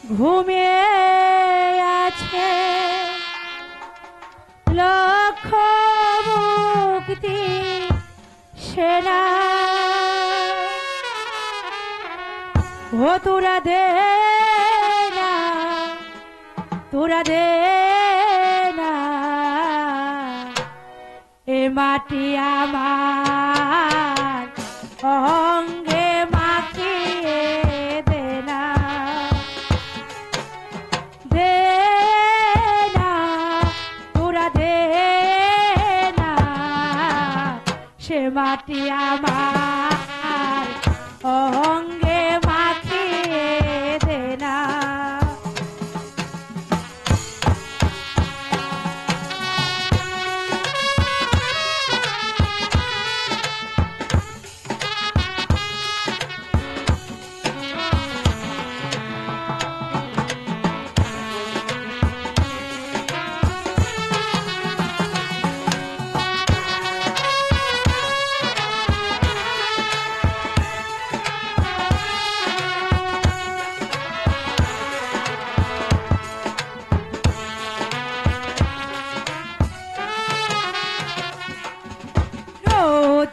ঘুমিয়ে আছে লক্ষ মুক্তি সেনা। ও তোরা দে না, তোরা দে না, এ মাটি আমার অঙ্গে মাখিয়ে দে না, দে না, তোরা দে না, সে মাটি আমার অঙ্গে মাখিয়ে দে না।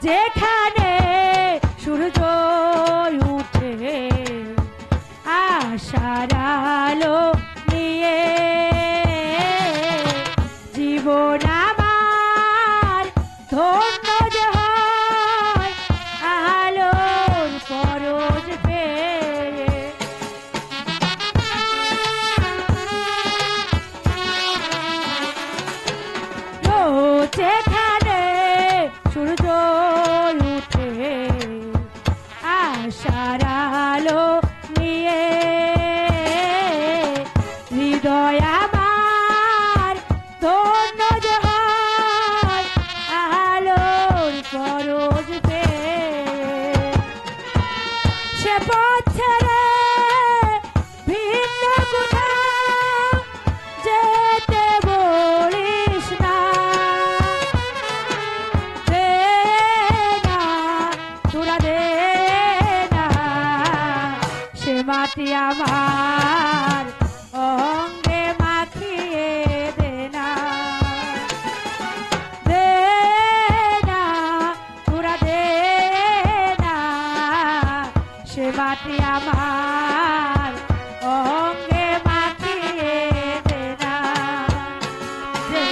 যেখানে সূর্য উঠে আশার আলো নিয়ে, জীবন আমার ধন্য যে হয় আলোর পরশ পেয়ে। যেখানে সূর্য উঠে আশার আলো নিয়ে, হৃদয় আমার ধন্য যে হয় আলোর পরশ পেয়ে। সে পথ ছেড়ে ভিন্ন কোথাও যেতে বলিস না, দে না, তোরা দে না, সে মাটি আমার অঙ্গে মাখিয়ে দে না, দে না, তোরা দে না, সে মাটি আমার অঙ্গে মাখিয়ে দে না, দে।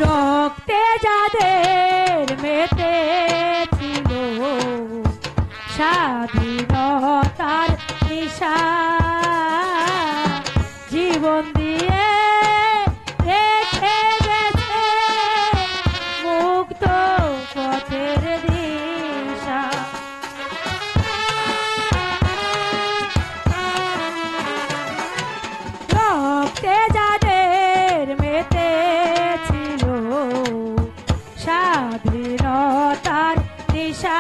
রক্তে যাদের মেতে ছিল স্বাধীনতার নিশা, জীবন দিয়ে রেখে গেছে মুক্ত পথের দিশা। রক্তে যাদের মেতে স্বাধীনতার নিশা,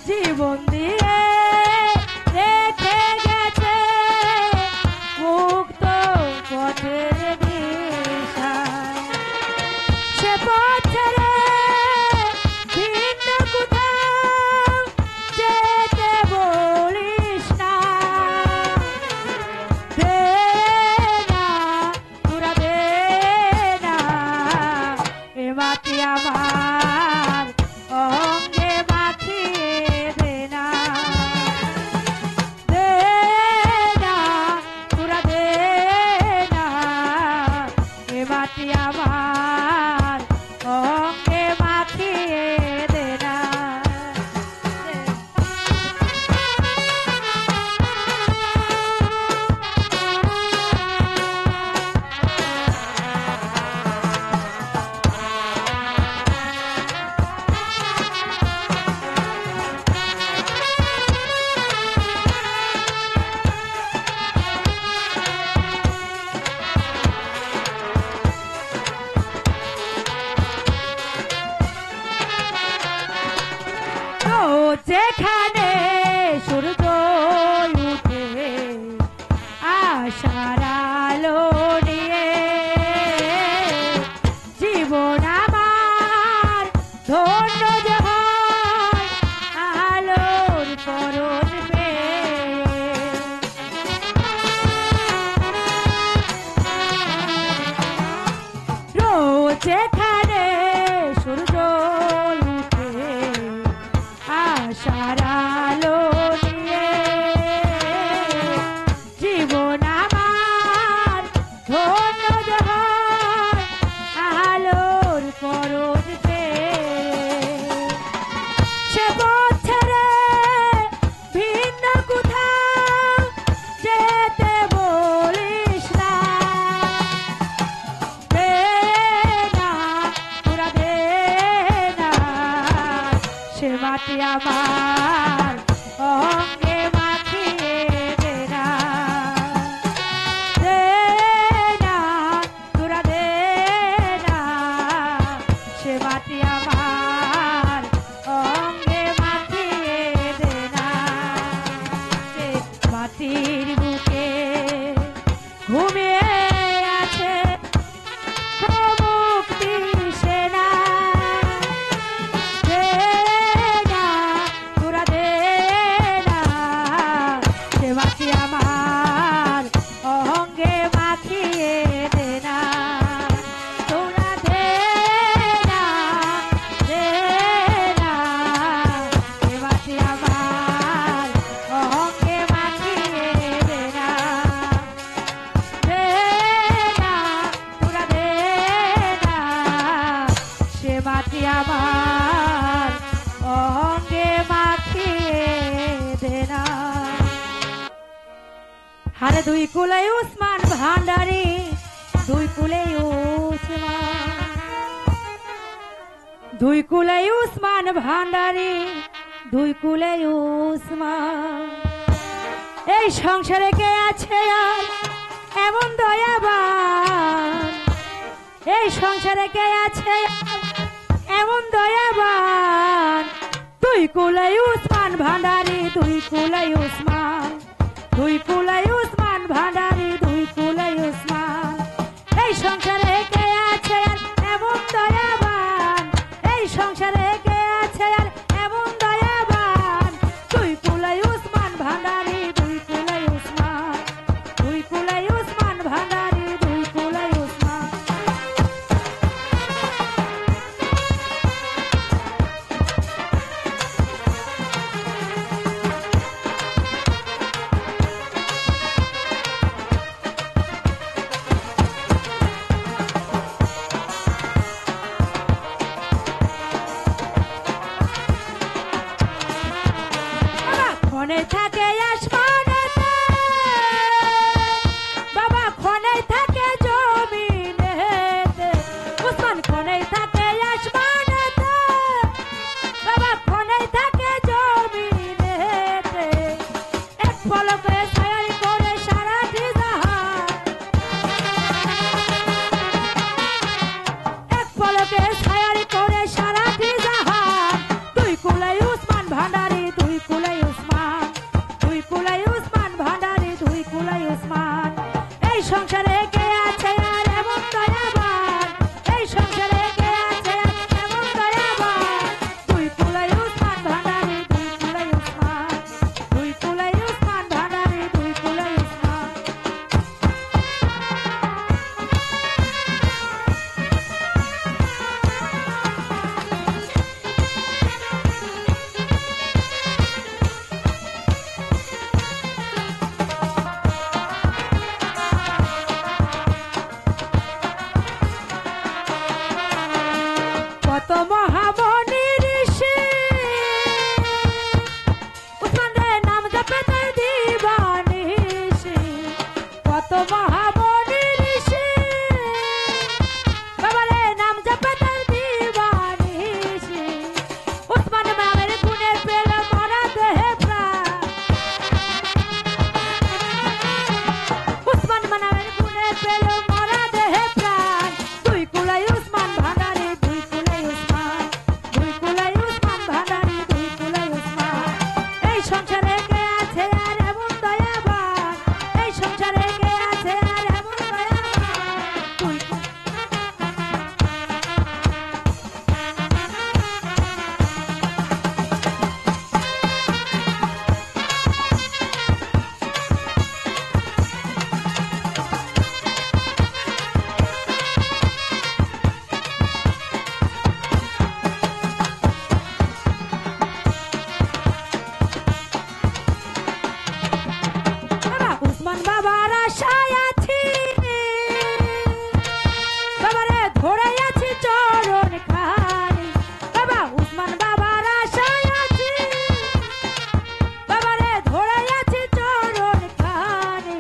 জীবন দিয়ে রেখে গেছে মাটির বুকে ঘুমিয়ে আছে মুক্তি সেনা দে না তোরা দে না সে মাটি আমার অঙ্গে মাখিয়ে দে না তোরা দে না দে না সে মাটি আমার অঙ্গে মাখিয়ে দে না দে না তোরা দে না সে মাটি আমার অঙ্গে মাখিয়ে দে না হারে দুই কুলে উসমান ভান্ডারি দুই কুলে উসমান দুই কুলে উসমান ভান্ডারি দুই কুলে উসমান এই সংসারে কে আছে আর এমন দয়াবান এই সংসারে কে আছে এমন দয়াবান দুই কুলে উসমান ভান্ডারি দুই কুলে উসমান দুই কুলে উসমান ভান্ডারি দুই কুলে উসমান এই সংসারে কে আছে আর এমন দয়াবান এই সংসারে কে আছে আর এমন দয়াবান দুই কুলে উসমান ভান্ডারি দুই কুলে উসমান দুই কুলে উসমান ভান্ডারি দুই কুলে উসমান ক্ষণে থাকে আসমানেতে বাবা ক্ষণে থাকে জমিনেতে উসমান ক্ষণে থাকে আসমানেতে বাবা ক্ষণে থাকে জমিনেতে এক পলকে ছায়ারি করে সারাটি জাহান এক পলকে ছায়ারি করে সারাটি জাহান দুই কুলে উসমান ভান্ডারি দুই কুলে উসমান দুই কুলে উসমান ভান্ডারি দুই কুলে উসমান এই সংসারে কে আছে আর এমন দয়াবান এই সংসারে কে আছে আর এমন দয়াবান দুই কুলে উসমান ভান্ডারি দুই কুলে উসমান দুই কুলে উসমান ভান্ডারি দুই কুলে উসমান কত মহামণি ঋষি উসমানের নাম জপে তাই দিবানিশি কত মহামণি ঋষি বাবারে নাম জপে তাই দিবানিশি উসমান নামের গুণে পেল মরা দেহে প্রাণ উসমান নামের গুণে পেল মরা দেহে প্রাণ দুই কুলে উসমান ভান্ডারি দুই কুলে উসমান দুই কুলে উসমান ভান্ডারি দুই কুলে উসমান এই সংসারে কে আছে আর এমন দয়াবান এই সংসারে কে আছে আর এমন দয়াবান দুই বাবা উসমান বাবার আশায় আছি বাবারে ধরে আছি চরণ খানি বাবা উসমান বাবার আশায় আছি বাবারে ধরে আছি চরণ খানি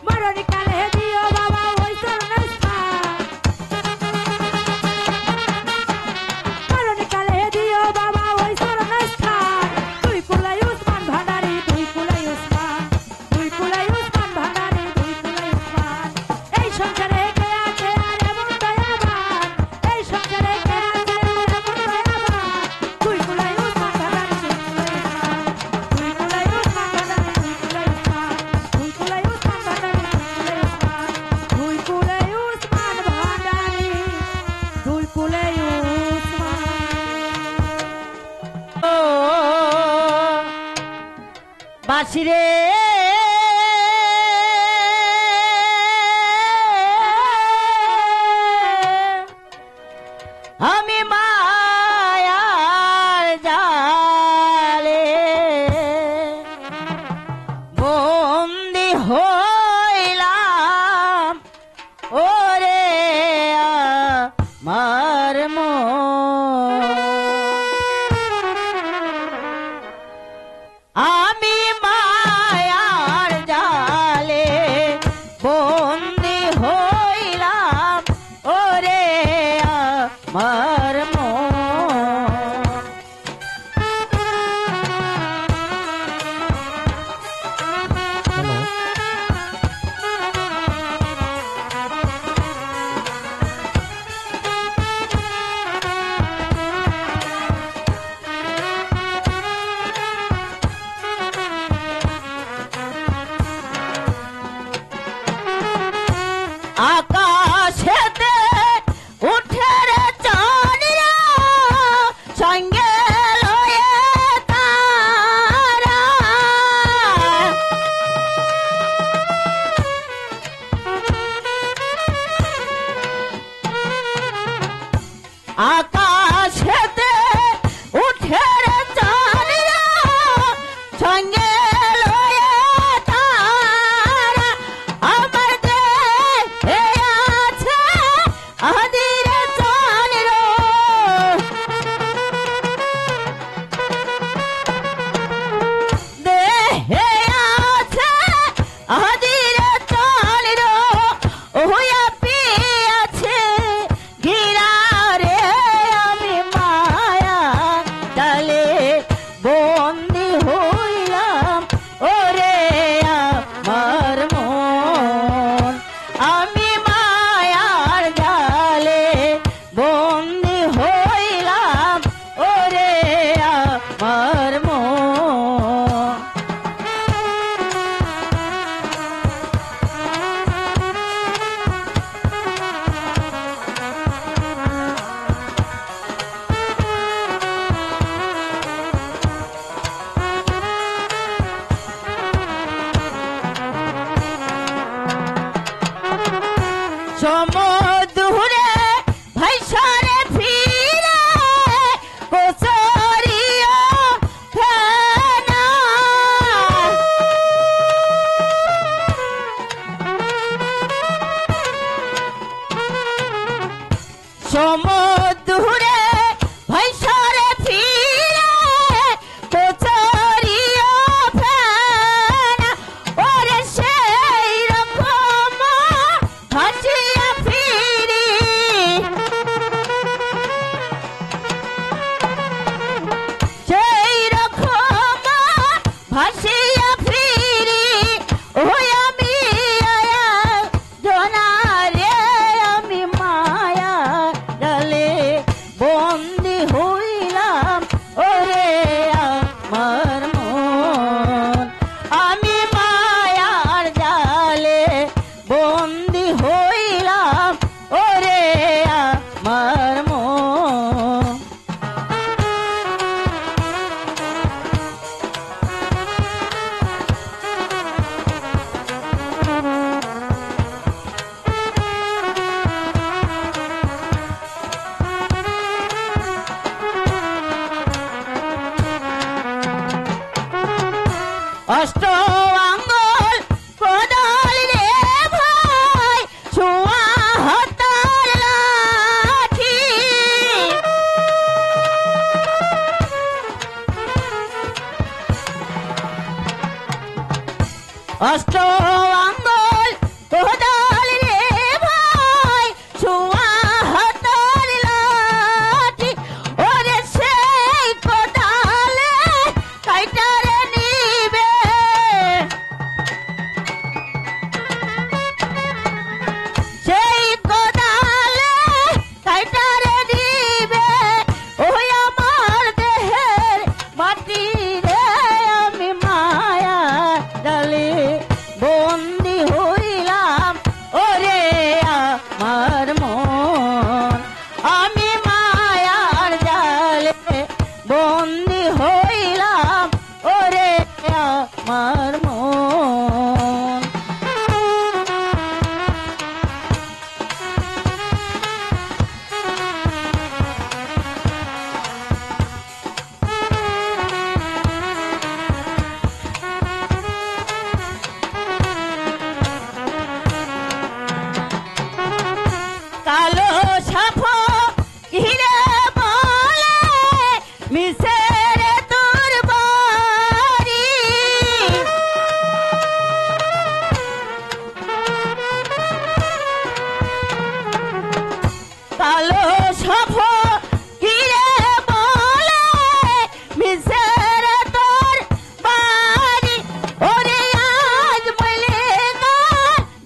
মরণ কালে দিও বাবা ওই চরণ স্থান মরণ কালে দিও বাবা ওই চরণ স্থান দুই কুলে উসমান ভান্ডারি দুই কুলে উসমান দুই কুলে উসমান ভান্ডারি দুই বাসিরে আমি মায়ার জালে বন্দি হইলাম ওরে আমার মন আমি মায়ার জালে বন্দি হইলাম ওরে আমার মন আকাশেতে উঠে রে চাঁদরা সঙ্গে লয়ে তারা আকাশেতে উঠে রে চাঁদরা সঙ্গে লয়ে তারা আমার দেহে আছে আদির চাঁদরা দেহে আছে আদির চাঁদরা ওয়া আছে ঘিরা রে আমি মায়া ডালে বন্দি হইলাম ওরে আমার মন আমি মায়ার জালে বন্দি হইলাম ওরে আমার মন সমুদ্রে ভাইসারে ফিরে কোচরিয়া ফেনা সমুদ্রে ভাইসারে ফিরে কোচরিয়া ফেনা ওরে সেই রকম ভাসিয়া ফিরি সেই রকম ভাসিয়া ফিরি ওই আমি জনারে আমি মায়া ডালে বন্দি হইলাম ওরে আমার মন আমি মায়ার জালে বন্দি হইলাম ওরে আমার মন অষ্ট আঙ্গুল কোদাল রে ভাই ছোঁয়া হাতার লাঠি অষ্ট আঙ্গুল কোদাল রে ভাই ছোঁয়া হাতার লাঠি ওরে সেই কোদালে কাইটারে নিবে সেই কোদালে কাইটারে দিবে ওই আমার দেহের মাটি রে আমি মায়া ডালে বন্দি আমার মন। কালো সাপ ঘিরে বলে মিশে রে তোর বাড়ি। কালো সাপ ঘিরে বলে মিশে রে তোর বাড়ি। ওরে আজ বলে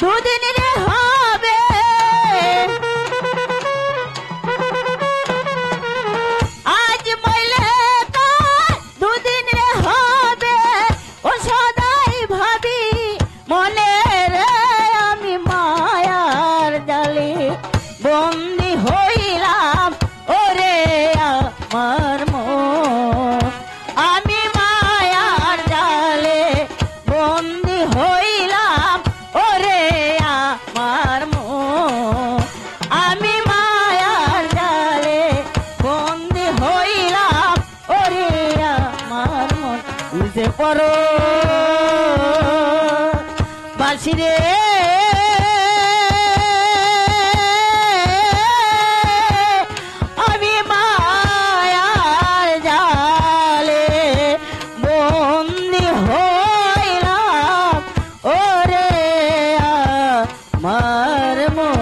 দুদিন রে হবে, আজ বলে দুদিন রে হবে। ও সদাই ভাবি মনে রে আমি মায়ার জালে বন্দি হইলাম ওরে আমার মন। আমি মায়ার জালে বন্দি হইলাম ওরে আমার মন। আমি মায়ার জালে বন্দি হইলাম ওরে আমার মন। বুঝে পড়ো বাঁশি রে আমি মায়ার জালে বন্দি হইলাম ওরে আমার মন।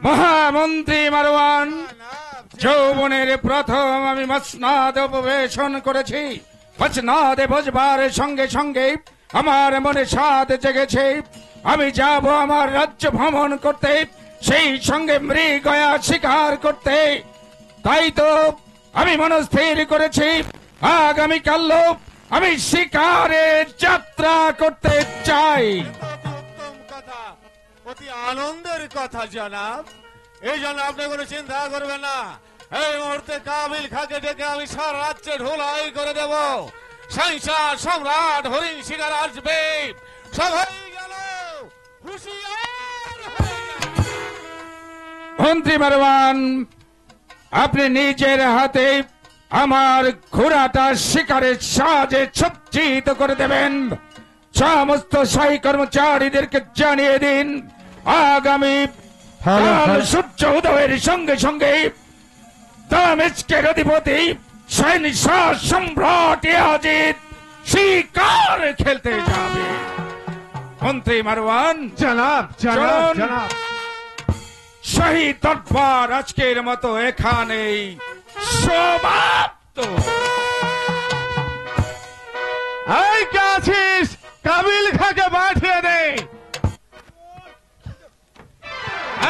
মহামন্ত্রী মারওয়ান, যৌবনের প্রথম আমি মসনাদে উপবেশন করেছি। মসনাদে বসবার সঙ্গে সঙ্গে আমার মনে স্বাদ জেগেছে। আমি যাব আমার রাজ্য ভ্রমণ করতে, সেই সঙ্গে মৃগয়া শিকার করতে। তাই তো আমি মনস্থির করেছি আগামীকাল আমি শিকারে যাত্রা করতে চাই। উত্তম কথা, অতি আনন্দের কথা জনাব। এই জন্য আপনি কোনো চিন্তা করবেন না। এই মুহূর্তে কাবিল খাকে ডেকে আমি সারা রাজ্যে ঢোলাই করে দেব। সংসার সম্রাট হরিণ শিকার আসবে, সবাই গেল হুঁশিয়ার হয়ে যাও। মন্ত্রী মারওয়ান, আপনি নিজের হাতে আমার ঘোড়াটা শিকারের সাজে সজ্জিত করে দেবেন। সমস্ত শাহী কর্মচারীদেরকে জানিয়ে দিন আগামী কাল সূর্য উদয়ের সঙ্গে সঙ্গে দামেস্কের অধিপতি শাহ সম্রাট ইয়াজিদ শিকার খেলতে যাবে। মন্ত্রী মারওয়ান, জনাব চলুন। জনাব শাহী দরবার আজকের মতো এখানেই সমাপ্ত। এই কে আছিস? কাবিল খাকে পাঠিয়ে দে।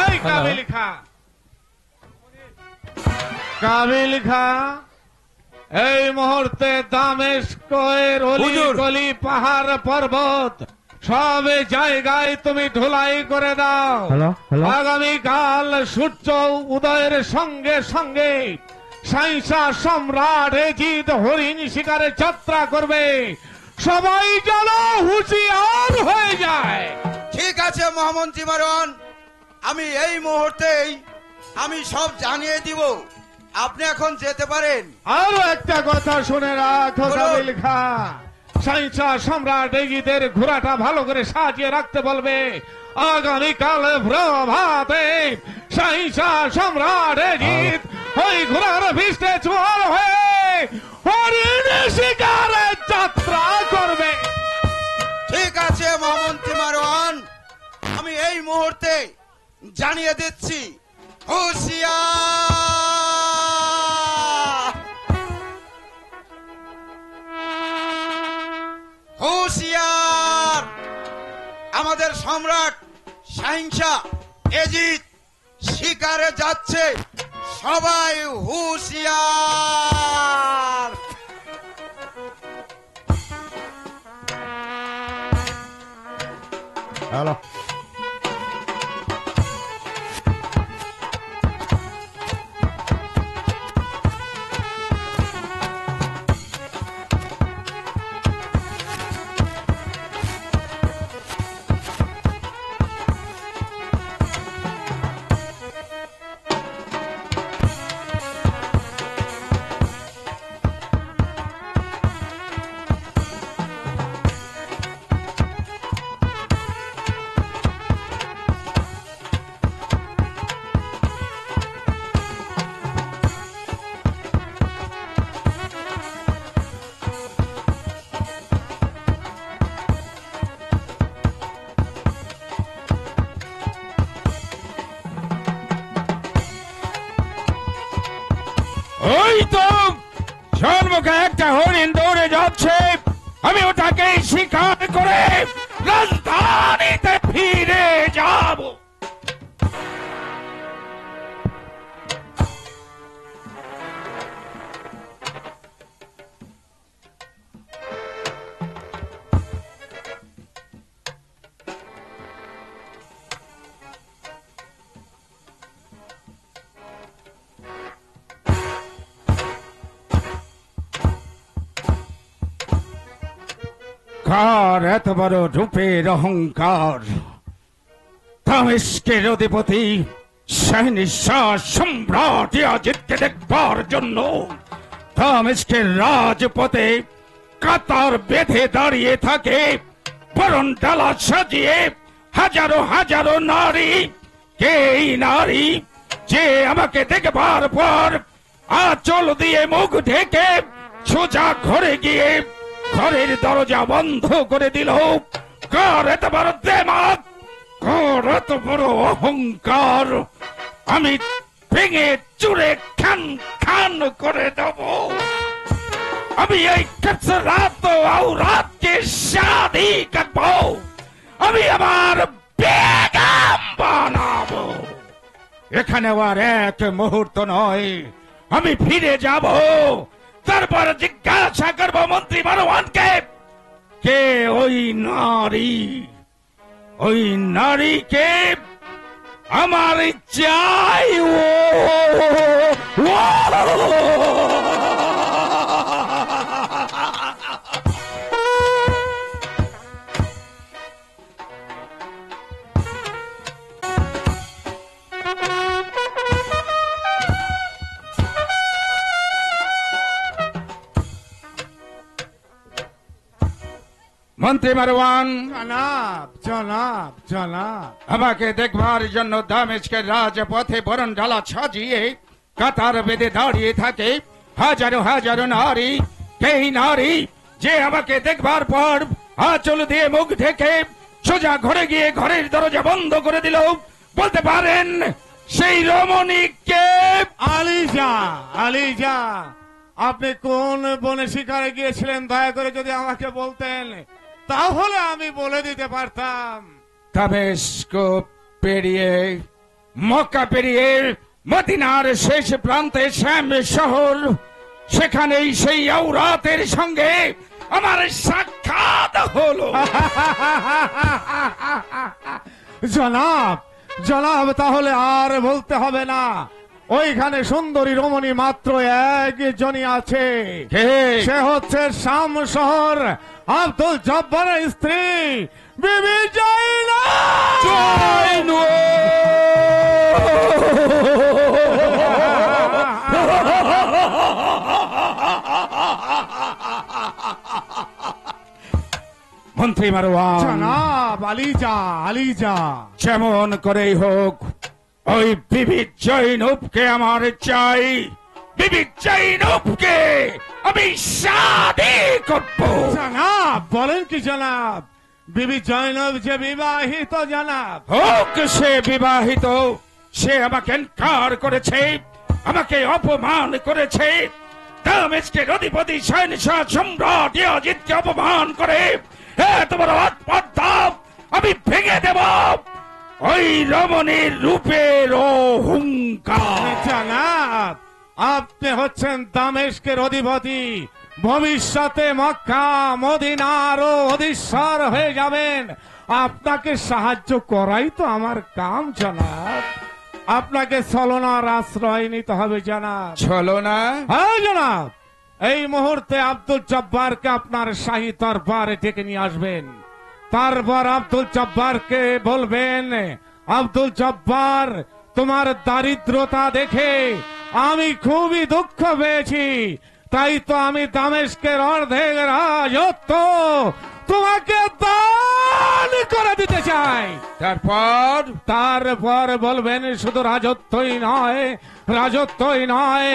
এই কাবিল খা, কাবিল খা, এই মুহূর্তে দামেস্কের অলি গলি পাহাড় পর্বত সব জায়গায় তুমি ধুলাই করে দাও। আগামীকাল সূর্য উদয়ের সঙ্গে সঙ্গে শাহ সম্রাট ইয়াজিদ হরিণ শিকারে যাত্রা করবে। সবাই যেন হুঁশিয়ার হয়ে যায়। ঠিক আছে মহামন্ত্রী মারওয়ান, আমি এই মুহূর্তেই আমি সব জানিয়ে দিব। আপনি এখন যেতে পারেন। আরো একটা কথা শুনে রাখো বলো। কাবিল খা, শাহ সম্রাট ইয়াজিদের ঘোড়াটা ভালো করে সাজিয়ে রাখতে বলবে। আগামীকাল প্রভাতে শাহ সম্রাট ইয়াজিদ ওই ঘোড়ার ভিস্টে চোর হয়ে হরিণ শিকারে যাত্রা করবে। ঠিক আছে মহামন্ত্রী মারওয়ান, আমি এই মুহূর্তে জানিয়ে দিচ্ছি। হুঁশিয়ার, হুঁশিয়ার! আমাদের সম্রাট শাহ ইয়াজিদ শিকারে যাচ্ছে, সবাই হুঁশিয়ার! হ্যালো, ওই তো জন্মকে একটা হরিণ দৌড়ে যাচ্ছে, আমি ওটাকে শিকার করে রাজধানীতে ফিরে যাব। কার এত বড় রূপের অহংকার? দামেস্কের অধিপতি শাহ সম্রাট ইয়াজিদকে দেখবার জন্য দামেস্কের রাজপথে কাতার বেঁধে দাঁড়িয়ে থাকে বরণ ডালা সাজিয়ে হাজারো হাজারো নারী। কে এই নারী যে আমাকে দেখবার পর আঁচল দিয়ে মুখ ঢেকে সোজা ঘরে গিয়ে ঘরের দরজা বন্ধ করে দিল? কার এত বড় দেমাগ, কার এত বড় অহংকার? আমি ভেঙে চুরে খান খান করে দেব। আমি এই রাত আওরাতকে শাদি কাটবো, আমি আমার বেগম বানাবো। এখানে আর এক মুহূর্ত নয়, আমি ফিরে যাব। তারপর জিজ্ঞাসা করবো মন্ত্রী মারওয়ানকে, কে ওই নারী? ওই নারীকে আমার চাই। মন্ত্রী মারওয়ান, জনাব জনাব জনাব, আমাকে দেখবার জন্য দামেস্কের রাজপথে বরণ ডালা সাজিয়ে কাতার বেঁধে দাঁড়িয়ে থাকে হাজারো হাজারো নারী। সেই নারী যে আমাকে দেখবার পর আঁচল দিয়ে মুখ ঢেকে সোজা ঘরে গিয়ে ঘরের দরজা বন্ধ করে দিল, বলতে পারেন সেই রমণীকে? আলিজা আলিজা, আপনি কোন বনে শিকারে গিয়েছিলেন দয়া করে যদি আমাকে বলতেন তাহলে আমি বলে দিতে পারতাম। দামেস্ক পেরিয়ে মক্কা পেরিয়ে মদিনার শেষ প্রান্তে শ্যাম শহর, সেখানেই সেই আওরাতের সঙ্গে আমার সাক্ষাৎ হলো। জনাব জনাব, তাহলে আর বলতে হবে না, ওইখানে সুন্দরী রমণী মাত্র একজনই আছে। কে? সে হচ্ছে শাম শহর আব্দুল জব্বারের স্ত্রী বিবি জাইনাব। মন্ত্রী মারওয়ান, জনাব আলিজা আলিজা, যেমন করেই হোক ওই বিবি জৈনবকে আমার চাই। বিবি জৈনবকে আমি শাদি করব। জনাব বলেন কি জনাব? বিবি জৈনব যে বিবাহিত জনাব। হোক সে বিবাহিত, সে আমাকে ইনকার করেছে, আমাকে অপমান করেছে। দামেস্কের অধিপতি শাহ সম্রাট ইয়াজিদকে অপমান করে এত বড় অপদার্থ আমি ভেঙে দেব। ওই রমণীর রূপের অহংকার। জনাব, আপনি হচ্ছেন দামেস্কের অধিপতি, ভবিষ্যতে মক্কা মদিনারও অধীশ্বর হয়ে যাবেন। আপনাকে সাহায্য করাই তো আমার কাম জনাব। আপনাকে ছলনার আশ্রয় নিতে হবে জনাব। চলো না? হ্যাঁ জনাব, এই মুহূর্তে আব্দুল জব্বারকে আপনার শাহী দরবারে ডেকে নিয়ে আসবেন। তারপর আব্দুল জব্বারকে বলবেন, আব্দুল জব্বার, তোমার দারিদ্রতা দেখে আমি খুবই দুঃখ পেয়েছি, তাই তো আমি দামেস্কের অর্ধেক রাজত্ব তোমাকে দান করে দিতে চাই। তারপর বলবেন, শুধু রাজত্বই নয়,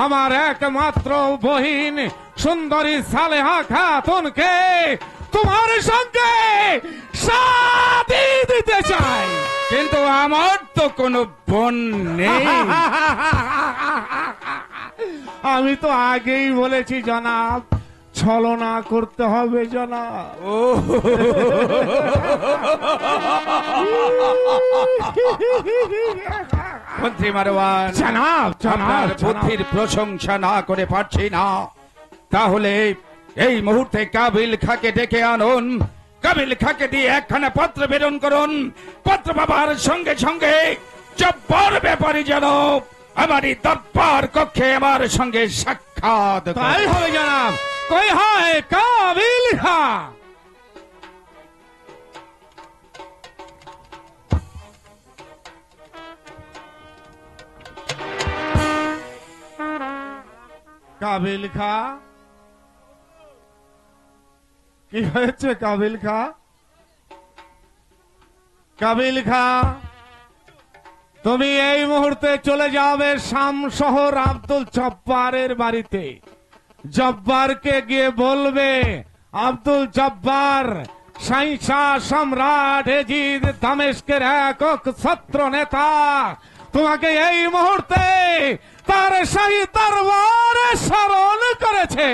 আমার একমাত্র বহিন সুন্দরী সালেহা খাতুনকে তোমার সঙ্গে শাদি দিতে চাই। কিন্তু আমার তো কোনো বোন নেই। আমি তো আগেই বলেছি জনাব, ছলনা করতে হবে জনাব। ও মন্ত্রী মারওয়ান, জনাব আপনার বুদ্ধির প্রশংসা না করে পারছি না। তাহলে এই মুহূর্তে কাবিল খাকে ডেকে আনুন, কাবিল খাকে দিয়ে একখানা পত্র প্রেরণ করুন। পত্র পাবার সঙ্গে সঙ্গে জব্বার ব্যাপারী যেন আমারই দরবার কক্ষে আমার সঙ্গে সাক্ষাৎ করে। তাই হবে জনাব। কই হয় কাবিল খা? কাবিল খা, কি হয়েছে কাবিল খা? কাবিল খা, তুমি এই মুহূর্তে চলে যাবে শাম শহর আব্দুল জব্বারের বাড়িতে। জব্বারকে গিয়ে বলবে, আব্দুল জব্বার শাইসা সম্রাট এজিদ দামেস্কের একক ছত্র নেতা তোমাকে এই মুহূর্তে তার শাহী দরবারে স্মরণ করেছে।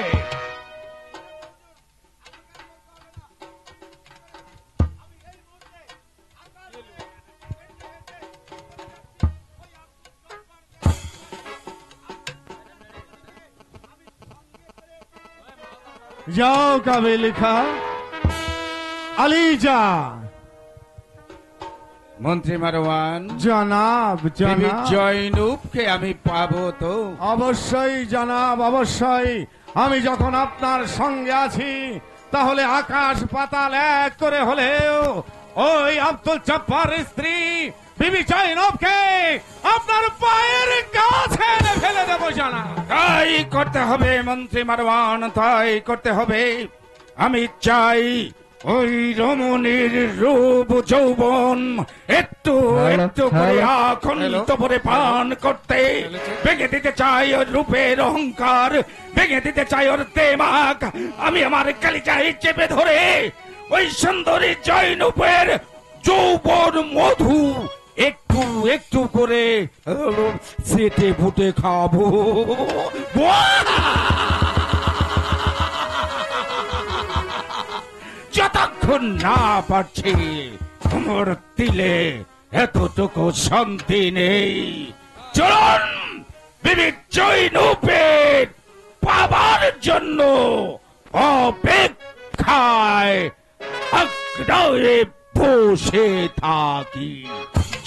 যাও কাবিল খা, আলী যা। মন্ত্রী মারওয়ান, জনাব বিবি জনাব, জয়নুবকে আমি পাবো তো? অবশ্যই জনাব, অবশ্যই। আমি যখন আপনার সঙ্গে আছি তাহলে আকাশ পাতাল এক করে হলেও ওই আব্দুল জব্বারের স্ত্রী বিবি জয়নবকে আপনার পায়ের কাছে এনে ফেলে দেবো জনাব। তাই করতে হবে মন্ত্রী মারওয়ান, তাই করতে হবে। আমি চাই ওই রমণীর রূপ যৌবন একটু একটু করে আখন্দ করে পান করতে। ভেঙে দিতে চাই ওর রূপের অহংকার, ভেঙে দিতে চাই ওর দেমাক। আমি আমার কালিজায় চেপে ধরে ওই সুন্দরী জয়নুপের যৌবন মধু একটু একটু করে চেটে ফুটে খাবো। যতক্ষণ না পারছি তোমার দিলে এতটুকু শান্তি নেই। চলুন বিবি জয়নুপের পাবার জন্য অপেক্ষায় আগ্রহে বসে থাকি।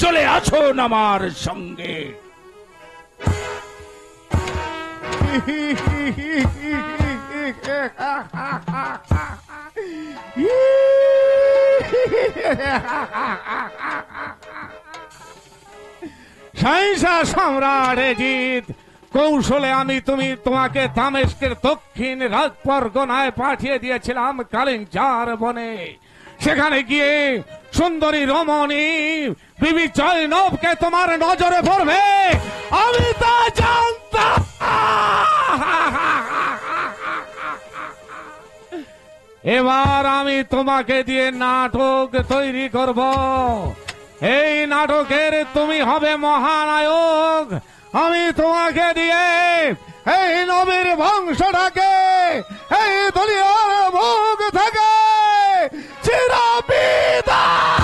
চলে আসুন আমার সঙ্গে। শাইসা সম্রাট এজিদ কৌশলে আমি তোমাকে দামেস্কের দক্ষিণ রাজপরগনায় পাঠিয়ে দিয়েছিলাম কালিঞ্জার বনে। সেখানে গিয়ে সুন্দরী রমণী বিবি জয়নবকে তোমার নজরে পড়বে, আমি তা জানতাম। এবার আমি তোমাকে দিয়ে নাটক তৈরি করব। এই নাটকের তুমি হবে মহানায়ক। আমি তোমাকে দিয়ে এই নবীর বংশটাকে এই দলীয় মুখ থেকে চিরবিদায়